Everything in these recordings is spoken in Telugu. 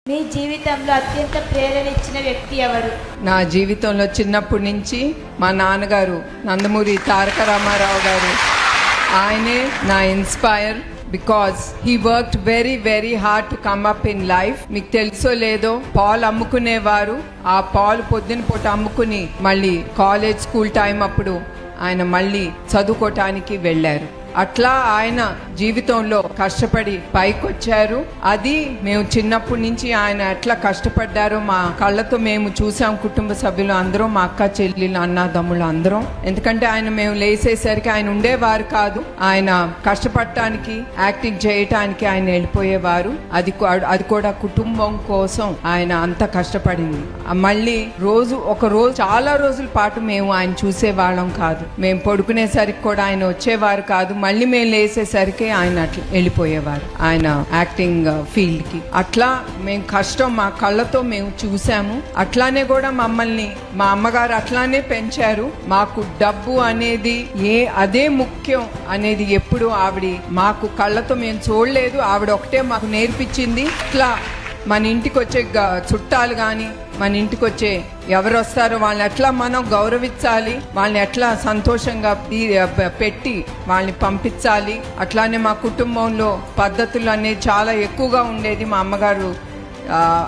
మీ జీవితంలో అత్యంత ప్రేరణ ఇచ్చిన వ్యక్తి ఎవరు? నా జీవితంలో చిన్నప్పటి నుంచి మా నాన్నగారు నందమూరి తారక రామారావు గారు. ఆయనే నా inspire because he worked very hard to come up in life. మీకు తెలుసో లేదో, పాలు అమ్ముకునేవారు. ఆ పాలు పొద్దున పూట అమ్ముకుని మళ్ళీ కాలేజ్ స్కూల్ టైం అప్పుడు ఆయన మళ్ళీ చదువుకోవటానికి వెళ్ళారు. అట్లా ఆయన జీవితంలో కష్టపడి పైకొచ్చారు. అది మేము చిన్నప్పటి నుంచి ఆయన ఎట్లా కష్టపడ్డారో మా కళ్ళతో మేము చూసాం. కుటుంబ సభ్యులు అందరం, మా అక్క చెల్లెలు అన్నదమ్ములు అందరం. ఎందుకంటే ఆయన మేము లేసేసరికి ఆయన ఉండేవారు కాదు. ఆయన కష్టపడటానికి, యాక్టింగ్ చేయటానికి ఆయన వెళ్ళిపోయేవారు. అది కూడా కుటుంబం కోసం ఆయన అంత కష్టపడింది. మళ్ళీ ఒక రోజు చాలా రోజుల పాటు మేము ఆయన చూసేవాళ్ళం కాదు. మేము పడుకునేసరికి కూడా ఆయన వచ్చేవారు కాదు. మళ్ళీ మేము లేసేసరికి ఆయన అట్లా వెళ్ళిపోయేవారు ఆయన యాక్టింగ్ ఫీల్డ్ కి. అట్లా మేము కష్టం మా కళ్ళతో మేము చూసాము. అట్లానే కూడా మమ్మల్ని మా అమ్మగారు అట్లానే పెంచారు. మాకు డబ్బు అనేది అదే ముఖ్యం అనేది ఎప్పుడు ఆవిడ మాకు కళ్ళతో మేము చూడలేదు. ఆవిడ ఒకటే మాకు నేర్పించింది. ఇట్లా మన ఇంటికి వచ్చే చుట్టాలు కానీ, మన ఇంటికి వచ్చే ఎవరు వస్తారో వాళ్ళని ఎట్లా మనం గౌరవించాలి, వాళ్ళని ఎట్లా సంతోషంగా పెట్టి వాళ్ళని పంపించాలి. అట్లానే మా కుటుంబంలో పద్ధతులు అనేది చాలా ఎక్కువగా ఉండేది. మా అమ్మగారు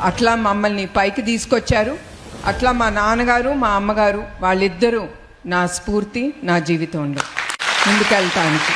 అట్లా మమ్మల్ని పైకి తీసుకొచ్చారు. అట్లా మా నాన్నగారు, మా అమ్మగారు వాళ్ళిద్దరూ నా స్ఫూర్తి, నా జీవితంలో ముందుకెళ్తానికి.